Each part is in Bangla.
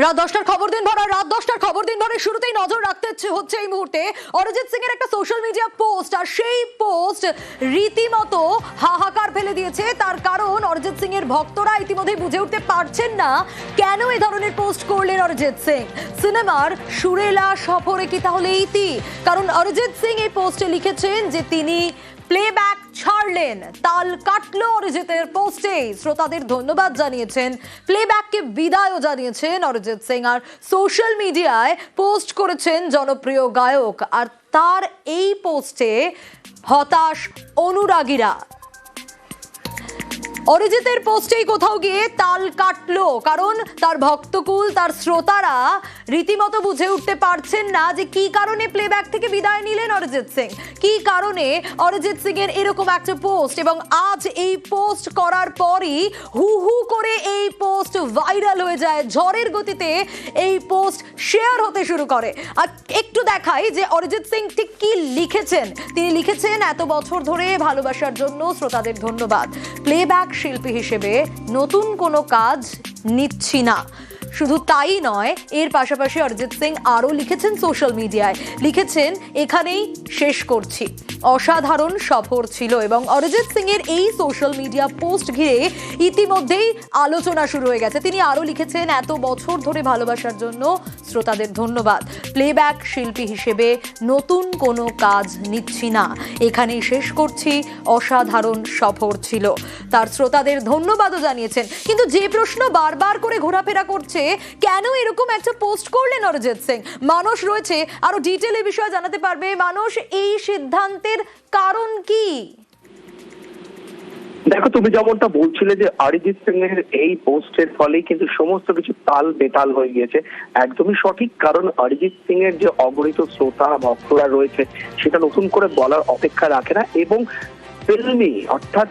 রাত 10টার খবর দিন ভর, আর রাত 10টার খবর দিন ভরের শুরুতেই নজর রাখতে হচ্ছে এই মুহূর্তে অরিজিৎ সিং এর একটা সোশ্যাল মিডিয়া পোস্ট। আর সেই পোস্ট রীতিমতো হাহাকার ফেলে দিয়েছে। তার কারণ অরিজিৎ সিং এর ভক্তরা ইতিমধ্যে বুঝে উঠতে পারছেন না কেন এই ধরনের পোস্ট করলেন অরিজিৎ সিং। সিনেমার সুরেলা সফরে কি তাহলে ইতি? কারণ অরিজিৎ সিং এই পোস্টে লিখেছেন যে তিনি প্লেব্যাক ছাড়লেন, তাল কাটলো অরিজিতের পোস্টে। শ্রোতাদের ধন্যবাদ জানিয়েছেন, প্লেব্যাককে বিদায়ও জানিয়েছেন অরিজিৎ সিং। আর সোশ্যাল মিডিয়ায় পোস্ট করেছেন জনপ্রিয় গায়ক। আর তার এই পোস্টে হতাশ অনুরাগীরা। অরিজিতের পোস্টেই কোথাও গিয়ে তাল কাটলো, কারণ তার ভক্তকুল, তার শ্রোতারা রীতিমতো বুঝে উঠতে পারছেন না যে কি কারণে প্লেব্যাক থেকে বিদায় নিলেন অরিজিৎ সিং, কি কারণে অরিজিৎ সিং এর এরকম একটা পোস্ট। এবং আজ এই পোস্ট করার পরই হু হু করে এই পোস্ট ভাইরাল হয়ে যায়, ঝড়ের গতিতে এই পোস্ট শেয়ার হতে শুরু করে। আর একটু দেখাই যে অরিজিৎ সিং ঠিক কি লিখেছেন। তিনি লিখেছেন, এত বছর ধরে ভালোবাসার জন্য শ্রোতাদের ধন্যবাদ। প্লেব্যাক শিল্পী হিসেবে নতুন কোনো কাজ নিচ্ছি না। শুধু তাই নয়, এর পাশাপাশি অরিজিৎ সিং আরও লিখেছেন সোশ্যাল মিডিয়ায়, লিখেছেন এখানেই শেষ করছি, অসাধারণ সফর ছিল। এবং অরিজিৎ সিং এর এই সোশ্যাল মিডিয়া পোস্ট ঘিরে ইতিমধ্যেই আলোচনা শুরু হয়ে গেছে। তিনি আরও লিখেছেন, এত বছর ধরে ভালোবাসার জন্য শ্রোতাদের ধন্যবাদ। প্লেব্যাক শিল্পী হিসেবে নতুন কোনো কাজ নিচ্ছি না, এখানেই শেষ করছি, অসাধারণ সফর ছিল। তার শ্রোতাদের ধন্যবাদও জানিয়েছেন। কিন্তু যে প্রশ্ন বারবার করে ঘোরাফেরা করছে, কেন এরকম একটা পোস্ট করলেন অরিজিৎ সিং? মানুষ রয়েছে আরো ডিটেইল এই বিষয়ে জানাতে পারবে। মানুষ, এই সিদ্ধান্তের কারণ কি? দেখো, তুমি যেমনটা বলছিলে যে অরিজিৎ সিং এর এই পোস্টের ফলেই কিন্তু সমস্ত কিছু তাল বেতাল হয়ে গিয়েছে, একদমই সঠিক। কারণ অরিজিৎ সিং এর যে অগণিত শ্রোতা ভক্তরা রয়েছে সেটা নতুন করে বলার অপেক্ষা রাখে না। এবং ফিল্মে অর্থাৎ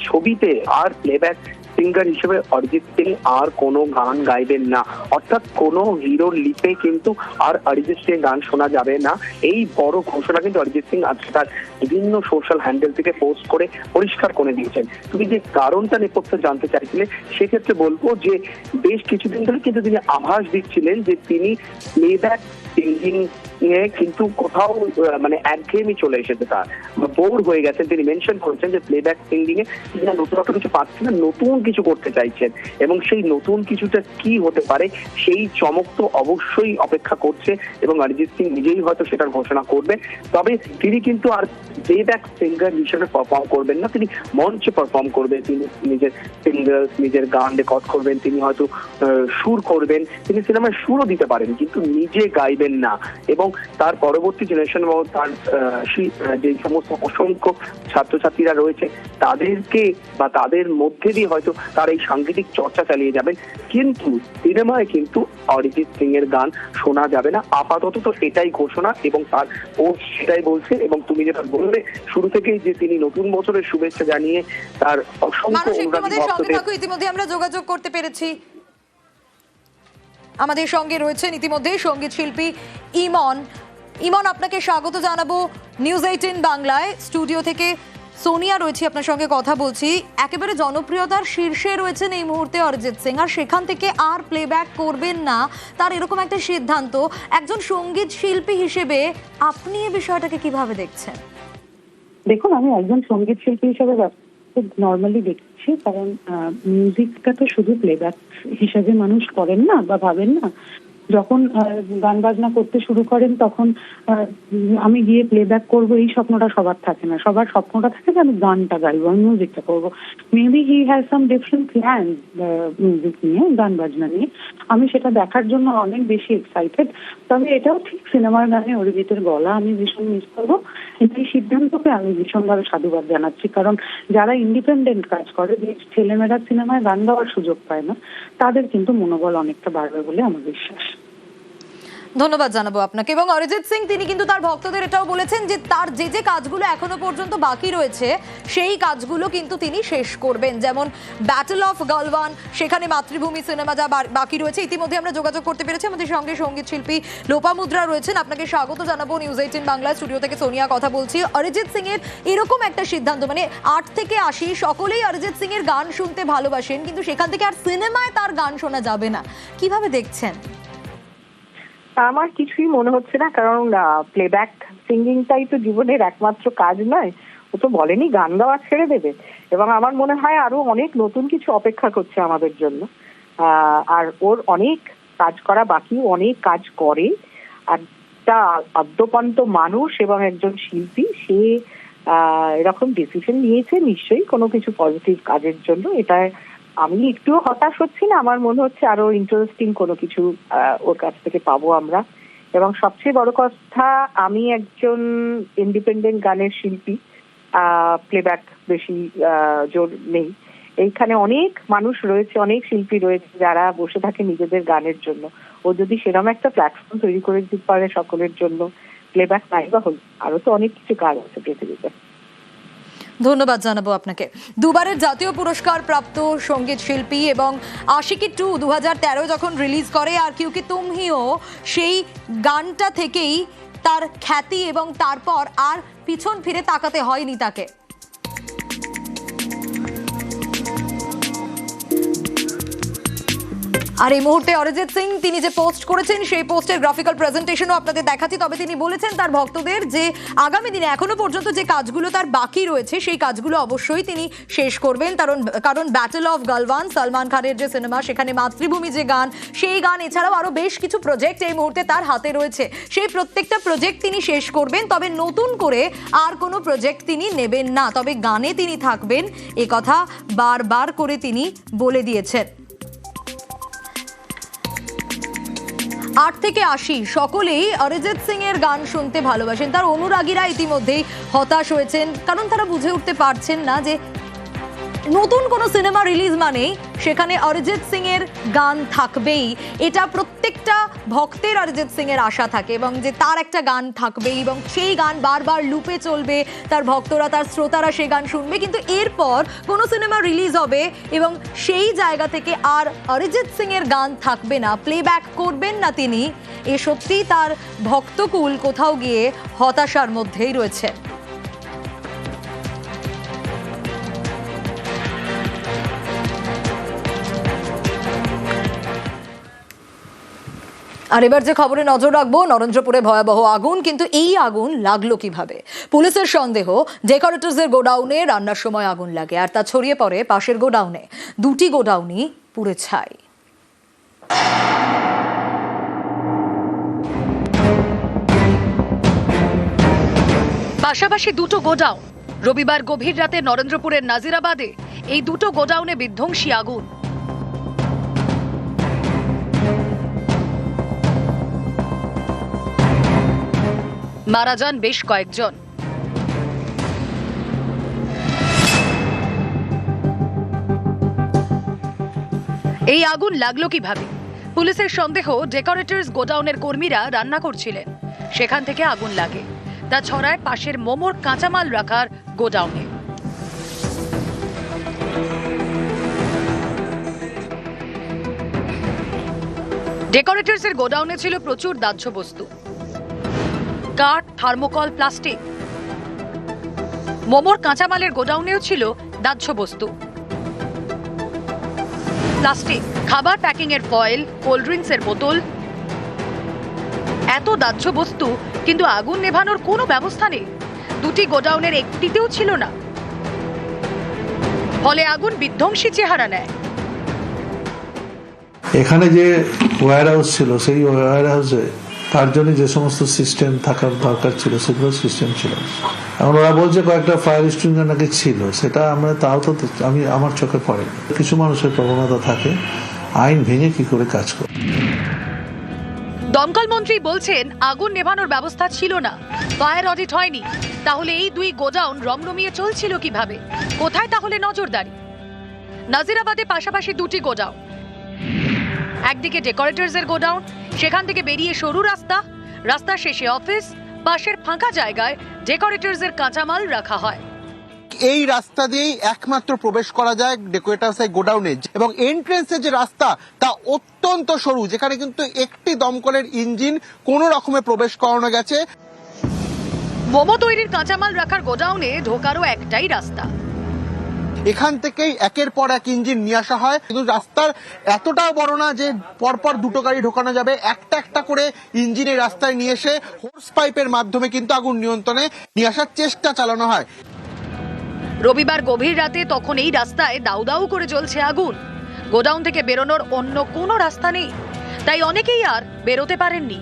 ছবিতে আর প্লেব্যাক সিঙ্গার হিসেবে অরিজিৎ সিং আর কোনো গান গাইবেন না, অর্থাৎ কোনো হিরোর লিপে কিন্তু আর অরিজিৎ সিং গান শোনা যাবে না। এই বড় ঘোষণা কিন্তু অরিজিৎ সিং আজকে তার বিভিন্ন সোশ্যাল হ্যান্ডেল থেকে পোস্ট করে পরিষ্কার করে দিয়েছেন। তুমি যে কারণটা নেপথ্যে জানতে চাইছিলে, সেক্ষেত্রে বলবো যে বেশ কিছুদিন ধরে কিন্তু তিনি আভাস দিচ্ছিলেন যে তিনি প্লেব্যাক সিঙ্গিং নিয়ে কিন্তু কোথাও মানে একঘেয়েমি চলে এসেছে, তার বোর হয়ে গেছেন। তিনি মেনশন করেছেন যে প্লেব্যাক সিঙ্গিং এ তিনি নতুনত্ব কিছু পাচ্ছেন না, নতুন কিছু করতে চাইছেন। এবং সেই নতুন কিছুটা কি হতে পারে সেই চমক তো অবশ্যই অপেক্ষা করছে, এবং অরিজিৎ সিং নিজেই হয়তো সেটার ঘোষণা করবেন। তবে তিনি কিন্তু আর প্লেব্যাক সিঙ্গার হিসেবে পারফর্ম করবেন না, তিনি মঞ্চে পারফর্ম করবেন। তিনি নিজের সিঙ্গার, নিজের গান রেকর্ড করবেন, তিনি হয়তো সুর করবেন, তিনি সিনেমায় সুরও দিতে পারেন, কিন্তু নিজে গাইবেন না। এবং তার পরবর্তী জেনারেশন এবং তার যে সমস্ত অসংখ্য ছাত্রছাত্রীরা রয়েছে তাদেরকে বা তাদের মধ্যে দিয়ে হয়তো তার এই সাংগীতিক চর্চা চালিয়ে যাবেন। কিন্তু সিনেমায় কিন্তু অরিজিৎ সিং এর গান শোনা যাবে না, আপাতত তো এটাই ঘোষণা। এবং তার ও সেটাই বলছে। এবং তুমি যেটা বললে শুরু থেকেই যে তিনি নতুন বছরের শুভেচ্ছা জানিয়ে তার অসংখ্য অনুরাগী ভক্তদের, ইতিমধ্যে আমরা যোগাযোগ করতে পেরেছি। আমাদের সঙ্গে রয়েছেন ইতিমধ্যে সঙ্গীত শিল্পী ইমন। ইমন, আপনাকে স্বাগত জানাবো নিউজ 18 বাংলায়। স্টুডিও থেকে সোনিয়া রয়েছে, আপনার সঙ্গে কথা বলছি। একেবারে জনপ্রিয়তার শীর্ষে রয়েছেন এই মুহূর্তে অরিজিৎ সিং, আর সেখান থেকে আর প্লেব্যাক করবেন না, তার এরকম একটা সিদ্ধান্ত। একজন সঙ্গীত শিল্পী হিসেবে আপনি এই বিষয়টাকে কিভাবে দেখছেন? দেখুন, আমি একজন সঙ্গীত শিল্পী হিসেবে খুব নর্মালি দেখছি। কারণ মিউজিকটা তো শুধু প্লেব্যাক হিসেবে মানুষ করেন না বা ভাবেন না। যখন গান বাজনা করতে শুরু করেন তখন আমি গিয়ে প্লেব্যাক করবো এই স্বপ্নটা সবার থাকে না। সবার স্বপ্নটা থাকে যে আমি গানটা গাইবো, আমি মিউজিকটা করবো। Maybe he has some different plan music নিয়ে, গান বাজনা নিয়ে। আমি সেটা দেখার জন্য অনেক বেশি এক্সাইটেড। তবে এটাও ঠিক, সিনেমার গানে অরিজিতের গলা আমি ভীষণ মিস করবো। কিন্তু এই সিদ্ধান্তকে আমি ভীষণভাবে সাধুবাদ জানাচ্ছি। কারণ যারা ইন্ডিপেন্ডেন্ট কাজ করে, যে ছেলেমেয়েরা সিনেমায় গান গাওয়ার সুযোগ পায় না, তাদের কিন্তু মনোবল অনেকটা বাড়বে বলে আমার বিশ্বাস। ধন্যবাদ জানাবো আপনাকে। এবং অরিজিৎ সিং তিনি কিন্তু তার ভক্তদের এটাও বলেছেন যে তার যে যে কাজগুলো এখনো পর্যন্ত বাকি রয়েছে সেই কাজগুলো কিন্তু তিনি শেষ করবেন, যেমন ব্যাটল অফ গালওয়ান, সেখানে মাতৃভূমি সিনেমা যা বাকি রয়েছে। ইতিমধ্যে আমরা যোগাযোগ করতে পেরেছি, আমাদের সঙ্গে সঙ্গীত শিল্পী লোপামুদ্রা রয়েছেন। আপনাকে স্বাগত জানাবো নিউজ 18 বাংলা স্টুডিও থেকে। সোনিয়া কথা বলছি। অরিজিৎ সিং এর এরকম একটা সিদ্ধান্ত, মানে 8 থেকে 80 সকলেই অরিজিৎ সিং এর গান শুনতে ভালোবাসেন, কিন্তু সেখান থেকে আর সিনেমায় তার গান শোনা যাবে না, কিভাবে দেখছেন? আমার কিছুই মনে হচ্ছে না, কারণ প্লেব্যাক সিঙ্গিংটাই তো জীবনের একমাত্র কাজ নয়। ও তো বলেনি গান গাওয়া ছেড়ে দেবে, এবং আমার মনে হয় আরো অনেক নতুন কিছু অপেক্ষা করছে আমাদের জন্য। আর ওর অনেক কাজ করা বাকি, অনেক কাজ করে। আর একটা আদ্যপান্ত মানুষ এবং একজন শিল্পী, সে এরকম ডিসিশন নিয়েছে নিশ্চয়ই কোনো কিছু পজিটিভ কাজের জন্য। এটা আমি একটুও হতাশ হচ্ছি না, আমার মনে হচ্ছে আরো ইন্টারেস্টিং কোনো কিছু ওর কাছ থেকে পাবো আমরা। এবং সবচেয়ে বড় কথা, আমি একজন ইন্ডিপেন্ডেন্ট গানের শিল্পী, প্লেব্যাক বেশি জোর নেই। এইখানে অনেক মানুষ রয়েছে, অনেক শিল্পী রয়েছে যারা বসে থাকে নিজেদের গানের জন্য। ও যদি সেরকম একটা প্ল্যাটফর্ম তৈরি করে দিতে পারে সকলের জন্য, প্লেব্যাক নাই বা হল, আরো তো অনেক কিছু কাজ আছে পৃথিবীতে। ধন্যবাদ জানাবো আপনাকে। দুবারের জাতীয় পুরস্কার প্রাপ্ত সঙ্গীত শিল্পী এবং আশিকি 2 2013 যখন রিলিজ করে, আর কিউকি তুম হিও, সেই গানটা থেকেই তার খ্যাতি, এবং তারপর আর পিছন ফিরে তাকাতে হয়নি তাকে। আর এই মুহূর্তে অরিজিৎ সিং তিনি যে পোস্ট করেছেন, সেই পোস্টের গ্রাফিক্যাল প্রেজেন্টেশনও আপনাদের দেখাচ্ছি। তবে তিনি বলেছেন তার ভক্তদের যে আগামী দিনে এখনো পর্যন্ত যে কাজগুলো তার বাকি রয়েছে সেই কাজগুলো অবশ্যই তিনি শেষ করবেন। কারণ ব্যাটল অফ গালওয়ান, সলমান খানের যে সিনেমা, সেখানে মাতৃভূমি যে গান, সেই গান এছাড়াও আরো বেশ কিছু প্রজেক্ট এই মুহূর্তে তার হাতে রয়েছে। সেই প্রত্যেকটা প্রজেক্ট তিনি শেষ করবেন, তবে নতুন করে আর কোনো প্রজেক্ট তিনি নেবেন না, তবে গানে তিনি থাকবেন, এ কথা বারবার করে তিনি বলে দিয়েছেন। 8 থেকে 80 সকলেই অরিজিৎ সিং এর গান শুনতে ভালোবাসেন। তার অনুরাগীরা ইতিমধ্যেই হতাশ হয়েছেন, কারণ তারা বুঝে উঠতে পারছেন না যে নতুন কোনো সিনেমা রিলিজ মানেই সেখানে অরিজিৎ সিং এর গান থাকবেই। এটা প্রত্যেকটা ভক্তের অরিজিৎ সিং এর আশা থাকে, এবং যে তার একটা গান থাকবেই এবং সেই গান বারবার লুপে চলবে, তার ভক্তরা, তার শ্রোতারা সেই গান শুনবে। কিন্তু এরপর কোনো সিনেমা রিলিজ হবে এবং সেই জায়গা থেকে আর অরিজিৎ সিং এর গান থাকবে না, প্লেব্যাক করবেন না তিনি। এ সত্যিই তার ভক্তকুল কোথাও গিয়ে হতাশার মধ্যেই রয়েছে। আর এবার যে খবরে নজর রাখবো, নরেন্দ্রপুরে ভয়াবহ আগুন, কিন্তু এই আগুন লাগলো কিভাবে? পুলিশের সন্দেহ ডেকোরেটরসের গোডাউনে রান্নার সময় আগুন লাগে, আর তা ছড়িয়ে পড়ে পাশের গোডাউনে। 2টি গোডাউনই পুড়ে ছাই। পাশাপাশি দুটো গোডাউন। রবিবার গভীর রাতে নরেন্দ্রপুরের নাজিরাবাদে এই দুটো গোডাউনে বিধ্বংসী আগুন। মারা যান বেশ কয়েকজন। এই আগুন লাগলো কিভাবে? পুলিশের সন্দেহ ডেকোরেটরস গোডাউনের কর্মীরা রান্না করছিলেন, সেখান থেকে আগুন লাগে। তা ছড়ায় পাশের মোমোর কাঁচামাল রাখার গোডাউনে। ডেকোরেটরসের গোডাউনে ছিল প্রচুর দাহ্য বস্তু, কাঠ, থার্মোকল, প্লাস্টিক। মোমোর কাঁচামালের গোডাউনেও ছিল দাহ্য বস্তু, প্লাস্টিক, খাবার প্যাকিং এর ফয়েল, কোল্ড ড্রিঙ্কস এর বোতল। এত দাহ্য বস্তু, কিন্তু আগুন নেভানোর কোনো ব্যবস্থা নেই। 2টি গোডাউনের একটিতেও ছিল না, ফলে আগুন বিধ্বংসী চেহারা নেয়। এখানে যে ওয়্যার হাউস ছিল, সেই ওয়্যার হাউসে তার জন্য যে সমস্ত সিস্টেম থাকার দরকার ছিল সেগুলো সিস্টেম ছিল। এখন ওরা বলছে কয়েকটা ফায়ার এক্সটিংগুইশার নাকি ছিল, সেটা আমরা তাও তো আমার চোখে পড়েনি। কিছু মানুষের প্রবণতা থাকে আইন ভেঙে কি করে কাজ করে। দমকল মন্ত্রী বলছেন আগুন নেভানোর ব্যবস্থা ছিল না, ফায়ার অডিট হয়নি। তাহলে এই 2 গোডাউন রমরমিয়ে চলছিল কিভাবে? কোথায় তাহলে নজরদারি? নাজিরাবাদে পাশাপাশি 2টি গোডাউন। একদিকে ডেকোরেটরসের গোডাউন, সেখান থেকে বেরিয়ে সরু রাস্তা, রাস্তার শেষে অফিস, পাশের ফাঁকা জায়গায় ডেকোরেটরসের কাঁচামাল রাখা হয়। এই রাস্তা দিয়েই একমাত্র প্রবেশ করা যায় ডেকোরেটরসের গোডাউনে, এবং এন্ট্রেন্সের যে রাস্তা তা অত্যন্ত সরু, যেখানে কিন্তু একটি দমকলের ইঞ্জিন কোনো রকমে প্রবেশ করানো গেছে। মোমো তৈরির কাঁচামাল রাখার গোডাউনে ঢোকারও একটাই রাস্তা। এখান থেকেই একের পর এক ইঞ্জিন নিয়ে আসা হয়, কিন্তু রাস্তার এতটাও বড় না যে পরপর দুটো গাড়ি ঢোকানো যাবে। একটা একটা করে ইঞ্জিনের রাস্তায় নিয়ে এসে হোস পাইপের মাধ্যমে কিন্তু আগুন নিয়ন্ত্রণে নিয়ে আসার চেষ্টা চালানো হয়। রবিবার গভীর রাতে তখন এই রাস্তায় দাউ দাউ করে জ্বলছে আগুন। গোডাউন থেকে বেরোনোর অন্য কোনো রাস্তা নেই, তাই অনেকেই আর বেরোতে পারেননি,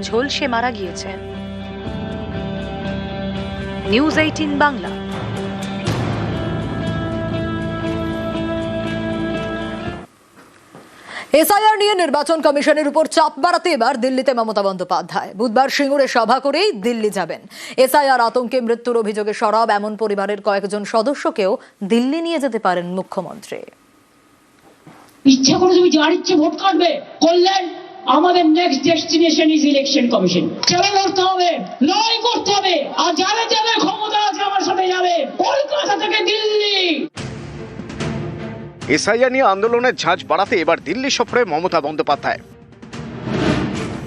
ঝলসে মারা গিয়েছেন। নিউজ 18 বাংলা। এসআইআর নিয়ে নির্বাচন কমিশনের উপর চাপ বাড়াতে এবার দিল্লিতে মমতা বন্দ্যোপাধ্যায় বুধবার সিঙ্গুরে সভা করেই দিল্লি যাবেন। এসআইআর আতঙ্কে মৃত্যুর অভিযোগে সরব এমন পরিবারের কয়েকজন সদস্যকেও দিল্লি নিয়ে যেতে পারেন মুখ্যমন্ত্রী। ইচ্ছা করে তুমি যার ইচ্ছে ভোট কাটবে করলেন, আমাদের next destination is election commission. চলে করতে হবে, লড়াই করতে হবে, আর যারা যাবে ক্ষমতা আছে আমার সাথে যাবে, কলকাতা থেকে দিল্লি। এসআইআর নিয়ে আন্দোলনের ঝাঁজ বাড়াতে এবার দিল্লি সফরে মমতা বন্দ্যোপাধ্যায়।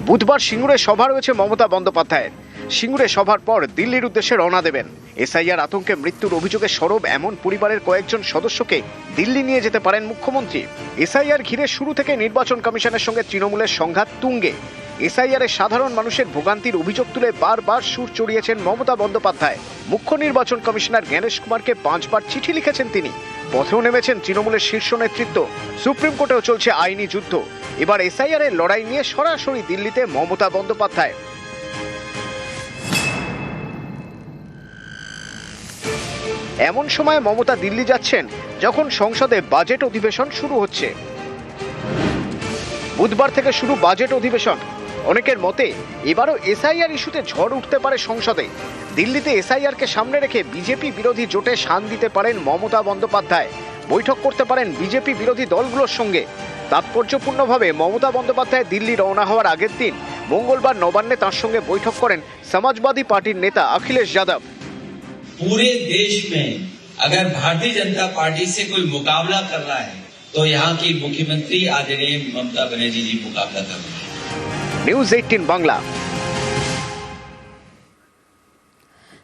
বুধবার সিঙ্গুরে সভা রয়েছে মমতা বন্দ্যোপাধ্যায়ের। সিঙ্গুরে সভার পর দিল্লির উদ্দেশ্যে রওনা দেবেন। এসআইআর আতঙ্কে মৃত্যুর অভিযোগে সরব এমন পরিবারের কয়েকজন সদস্যকে দিল্লি নিয়ে যেতে পারেন মুখ্যমন্ত্রী। এসআইআর ঘিরে শুরু থেকে নির্বাচন কমিশনের সঙ্গে তৃণমূলের সংঘাত তুঙ্গে। এসআইআরে সাধারণ মানুষের ভোগান্তির অভিযোগ তুলে বারবার সুর চড়িয়েছেন মমতা বন্দ্যোপাধ্যায়। মুখ্য নির্বাচন কমিশনার জ্ঞানেশ কুমারকে 5 বার চিঠি লিখেছেন তিনি। পথেও নেমেছেন তৃণমূলের শীর্ষ নেতৃত্ব। সুপ্রিম কোর্টেও চলছে আইনি যুদ্ধ। এবার এসআইআর এর লড়াই নিয়ে সরাসরি দিল্লিতে মমতা বন্দ্যোপাধ্যায়। এমন সময় মমতা দিল্লি যাচ্ছেন যখন সংসদে বাজেট অধিবেশন শুরু হচ্ছে। বুধবার থেকে শুরু বাজেট অধিবেশন। অনেকের মতে এবারও এসআইআর ইস্যুতে ঝড় উঠতে পারে সংসদে। দিল্লিতে এসআইআরকে সামনে রেখে বিজেপি বিরোধী জোটে শান দিতে পারেন মমতা বন্দ্যোপাধ্যায়। বৈঠক করতে পারেন বিজেপি বিরোধী দলগুলোর সঙ্গে। তাৎপর্যপূর্ণভাবে মমতা বন্দ্যোপাধ্যায় দিল্লি রওনা হওয়ার আগের দিন মঙ্গলবার নবান্নে তাঁর সঙ্গে বৈঠক করেন সমাজবাদী পার্টির নেতা अखिलेश यादव। पूरे देश में अगर भारतीय जनता पार्टी से कोई मुकाबला कर रहा है तो यहाँ की मुख्यमंत्री आदरणीय ममता बनर्जी जी मुकाबला कर रहे हैं। নিউজ 18 বাংলা।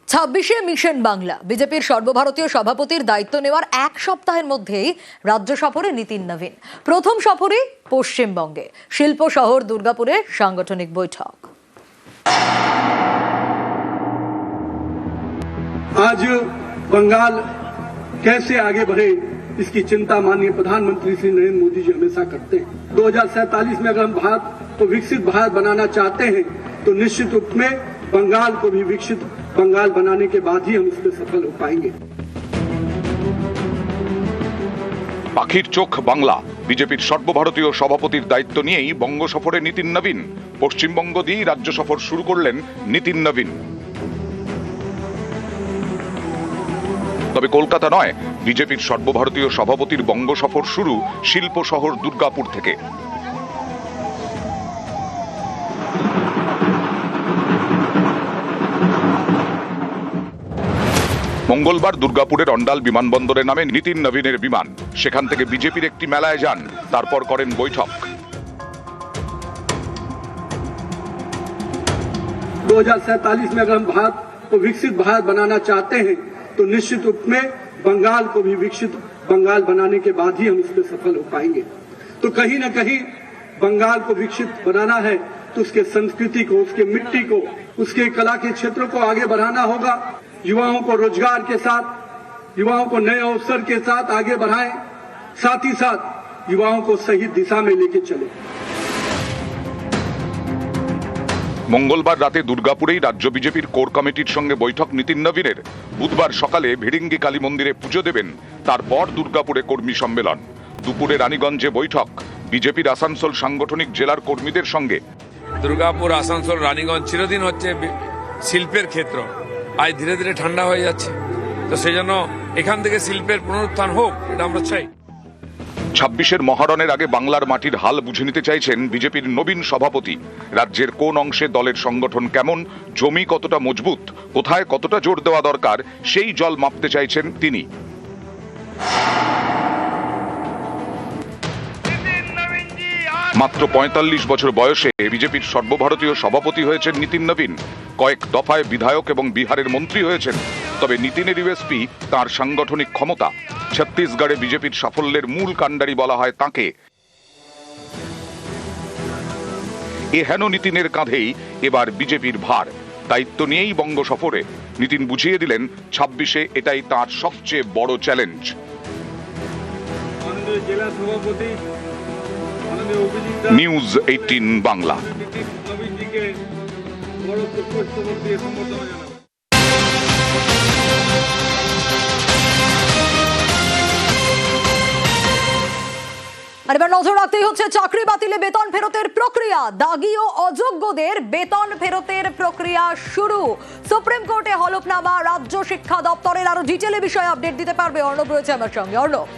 26শে মিশন বাংলা। বিজেপির সর্বভারতীয় সভাপতির দায়িত্ব নেওয়ার 1 সপ্তাহের মধ্যেই রাজ্য সফরে নীতিন নবীন। প্রথম সফরে পশ্চিমবঙ্গে শিল্প শহর দুর্গাপুরে সাংগঠনিক বৈঠক। आज बंगाल कैसे आगे बढ़े इसकी चिंता माननीय प्रधानमंत्री श्री नरेंद्र मोदी जी हमेशा करते हैं। 2047 में अगर हम भारत को विकसित भारत बनाना चाहते हैं तो निश्चित रूप में बंगाल को भी विकसित बंगाल बनाने के बाद ही हम इसमें सफल हो पाएंगे। পাখির চোখ বাংলা। বিজেপির সর্বভারতীয় সভাপতির দায়িত্ব নিয়েই বঙ্গ সফরে নীতিন নবীন। পশ্চিমবঙ্গ দিয়েই রাজ্য সফর শুরু করলেন নীতিন নবীন। তবে কলকাতা নয়, বিজেপির সর্বভারতীয় সভাপতির বঙ্গ সফর শুরু শিল্প শহর দুর্গাপুর থেকে। মঙ্গলবার দুর্গাপুরের অন্ডাল বিমানবন্দরে নামে নীতিন নবীনের বিমান। সেখান থেকে বিজেপির একটি মেলায় যান, তারপর করেন বৈঠক। 2047 में अगर हम भारत को विकसित भारत बनाना चाहते हैं तो निश्चित रूप में बंगाल को भी विकसित बंगाल बनाने के बाद ही हम इसमें सफल हो पाएंगे। तो कहीं न कहीं बंगाल को विकसित बनाना है तो उसके संस्कृति को, उसके मिट्टी को, उसके कला के क्षेत्र को आगे बढ़ाना होगा। युवाओं को रोजगार के साथ, युवाओं को नए अवसर के साथ आगे बढ़ाएं, साथ ही साथ युवाओं को सही दिशा में लेके चले। মঙ্গলবার রাতে দুর্গাপুরেই রাজ্য বিজেপির কোর কমিটির সঙ্গে বৈঠক নীতিন নবীনের। বুধবার সকালে ভিড়িঙ্গি কালী মন্দিরে পুজো দেবেন, তারপর দুর্গাপুরে কর্মী সম্মেলন। দুপুরে রানীগঞ্জে বৈঠক বিজেপির আসানসোল সাংগঠনিক জেলার কর্মীদের সঙ্গে। দুর্গাপুর, আসানসোল, রানীগঞ্জ চিরদিন হচ্ছে শিল্পের ক্ষেত্র। আজ ধীরে ধীরে ঠান্ডা হয়ে যাচ্ছে, তো সেই জন্য এখান থেকে শিল্পের পুনরুত্থান হোক, এটা আমরা চাই। ছাব্বিশের মহারণের আগে বাংলার মাটির হাল বুঝে নিতে চাইছেন বিজেপির নবীন সভাপতি। রাজ্যের কোন অংশে দলের সংগঠন কেমন, জমি কতটা মজবুত, কোথায় কতটা জোর দেওয়া দরকার, সেই জল মাপতে চাইছেন তিনি। মাত্র ৪৫ বছর বয়সে বিজেপির সর্বভারতীয় সভাপতি হয়েছেন নীতিন নবীন। কয়েক দফায় বিধায়ক এবং বিহারের মন্ত্রী হয়েছেন। তবে নীতিনের ইউএসপি তাঁর সাংগঠনিক ক্ষমতা। ছত্তিশগড়ে বিজেপির সাফল্যের মূল কাণ্ডারি বলা হয় তাঁকে। এ হেন নীতিনের কাঁধেই এবার বিজেপির ভার। দায়িত্ব নিয়েই বঙ্গ সফরে নীতিন বুঝিয়ে দিলেন ২৬-এ এটাই তাঁর সবচেয়ে বড় চ্যালেঞ্জ। নিউজ 18 বাংলা। আর এবার নজর রাখতেই হচ্ছে চাকরি বাতিলে বেতন ফেরতের প্রক্রিয়া। দাগি ও অযোগ্যদের বেতন ফেরতের প্রক্রিয়া শুরু। সুপ্রিম কোর্টে হলফনামা। রাজ্য শিক্ষা দপ্তরের আরো ডিটেলে বিষয়ে আপডেট দিতে পারবে অর্ণব, রয়েছে আমার সঙ্গে। অর্ণব,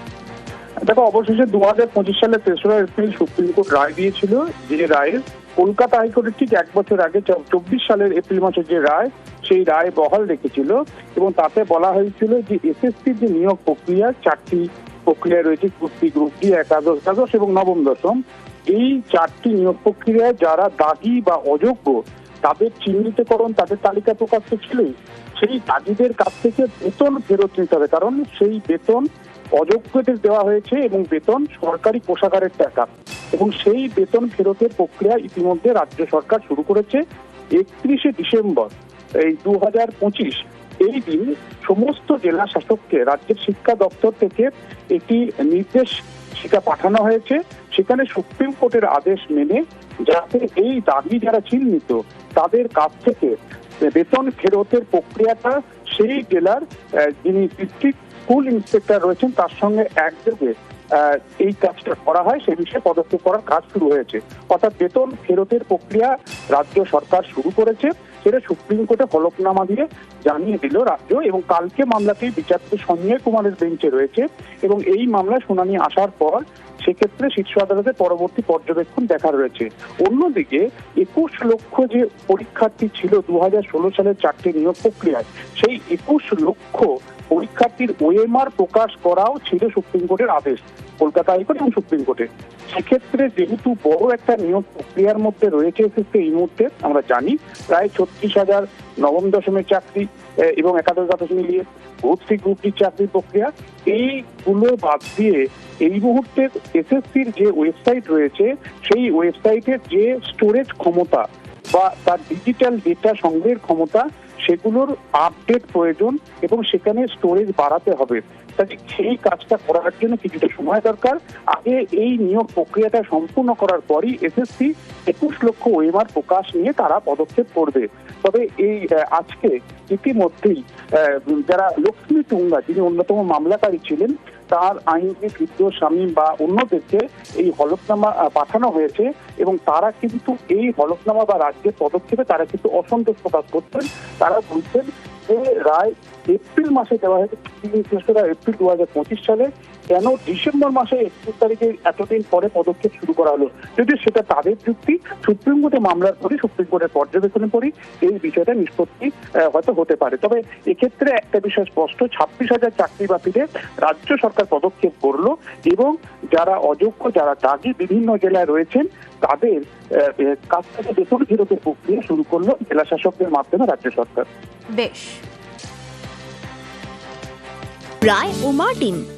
দেখো, অবশেষে ২০২৫ সালে ৩রা এপ্রিল সুপ্রিম কোর্ট রায় দিয়েছিল, যে রায়ে কলকাতা হাইকোর্টের ঠিক ১ বছর আগে ২৪ সালের এপ্রিল মাসের যে রায়, সেই রায় বহাল রেখেছিল। এবং তাতে বলা হয়েছিল যে এসএসসির যে নিয়োগ প্রক্রিয়া, 4টি প্রক্রিয়া রয়েছে, কুস্তি, গ্রুপ ডি, একাদশ এবং নবম দশম। এই 4টি নিয়োগ প্রক্রিয়ায় যারা দাগি বা অযোগ্য তাদের চিহ্নিতকরণ, তাদের তালিকা প্রকাশ তো ছিলই। সেই দাগিদের কাছ থেকে বেতন ফেরত নিতে হবে, কারণ সেই বেতন অযোগ্যদের দেওয়া হয়েছে এবং বেতন সরকারি কোষাগারের টাকা। এবং সেই বেতন ফেরতের প্রক্রিয়া ইতিমধ্যে রাজ্য সরকার শুরু করেছে। ৩১শে ডিসেম্বর ২০২৫ এই দিন সমস্ত জেলা শাসককে রাজ্যের শিক্ষা দপ্তর থেকে একটি নির্দেশ সেটা পাঠানো হয়েছে। সেখানে সুপ্রিম কোর্টের আদেশ মেনে যাতে এই দাবি যারা চিহ্নিত তাদের কাছ থেকে বেতন ফেরতের প্রক্রিয়াটা সেই জেলার যিনি ডিস্ট্রিক্ট স্কুল ইন্সপেক্টর রয়েছেন তার সঙ্গে একযোগে এই কাজটা করা হয়, সে বিষয়ে পদক্ষেপ করার কাজ শুরু হয়েছে। অর্থাৎ বেতন ফেরতের প্রক্রিয়া রাজ্য সরকার শুরু করেছে, সেটা সুপ্রিম কোর্টে হলফনামা দিয়ে জানিয়ে দিল রাজ্য। এবং কালকে মামলাটি বিচারপতি সঞ্জয় কুমারের বেঞ্চে রয়েছে এবং এই মামলা শুনানি আসার পর সেক্ষেত্রে শীর্ষ আদালতে পরবর্তী পর্যবেক্ষণ দেখার রয়েছে। অন্যদিকে ২১ লক্ষ যে পরীক্ষার্থী ছিল ২০১৬ সালের 4টি নিয়োগ প্রক্রিয়ায়, সেই ২১ লক্ষ পরীক্ষার্থীর ওএমআর প্রকাশ করাও ছিল সুপ্রিম কোর্টের আদেশ, কলকাতা হাইকোর্ট এবং সুপ্রিম কোর্টে। সেক্ষেত্রে যেহেতু বড় একটা নিয়োগ প্রক্রিয়ার মধ্যে রয়েছে এসএসসি, এই মুহূর্তে আমরা জানি প্রায় ৩৬,০০০ নবম দশমের চাকরি এবং একাদশ দ্বাদশ মিলিয়ে ভর্তি গ্রুপ ডি চাকরির প্রক্রিয়া, এইগুলো বাদ দিয়ে এই মুহূর্তে এসএসসির যে ওয়েবসাইট রয়েছে সেই ওয়েবসাইটের যে স্টোরেজ ক্ষমতা বা তার ডিজিটাল ডেটা সংগ্রহের ক্ষমতা, সেগুলোর আপডেট প্রয়োজন এবং সেখানে স্টোরেজ বাড়াতে হবে। তাই সেই কাজটা করার জন্য কিছুটা সময় দরকার। আগে এই নিয়োগ প্রক্রিয়াটা সম্পূর্ণ করার পরই এসএসসি ২১ লক্ষ ওএমআর প্রকাশ নিয়ে তারা পদক্ষেপ করবে। তবে এই আজকে ইতিমধ্যেই যারা লক্ষ্মী টুঙ্গা, যিনি অন্যতম মামলাকারী ছিলেন, তার আইনজীবী ফিরদৌস শামীম বা অন্যদেরকে এই হলফনামা পাঠানো হয়েছে এবং তারা কিন্তু এই হলফনামা বা রাজ্যের পদক্ষেপে তারা কিন্তু অসন্তোষ প্রকাশ করছেন। তারা বলছেন যে রায় এপ্রিল মাসে দেওয়া হয়েছে, এপ্রিল ২০২৫ সালে, কেন ডিসেম্বর মাসে ৩১ তারিখে এতদিন পরে পদক্ষেপ শুরু করা হলো? যদি সেটা তাদের যুক্তি, সুপ্রিম কোর্টে মামলার পরই, সুপ্রিম কোর্টের পর্যবেক্ষণের পরই এই বিষয়টা নিষ্পত্তি হয়তো হতে পারে। তবে এক্ষেত্রে একটা বিষয় স্পষ্ট, ২৬,০০০ চাকরি বাতিলে রাজ্য সরকার পদক্ষেপ করলো এবং যারা অযোগ্য, যারা দাগি বিভিন্ন জেলায় রয়েছেন তাদের কাছ থেকে বেতন ফেরতের প্রক্রিয়া শুরু করলো জেলা শাসকদের মাধ্যমে রাজ্য সরকার। বেশ। রায় ও মার্টিন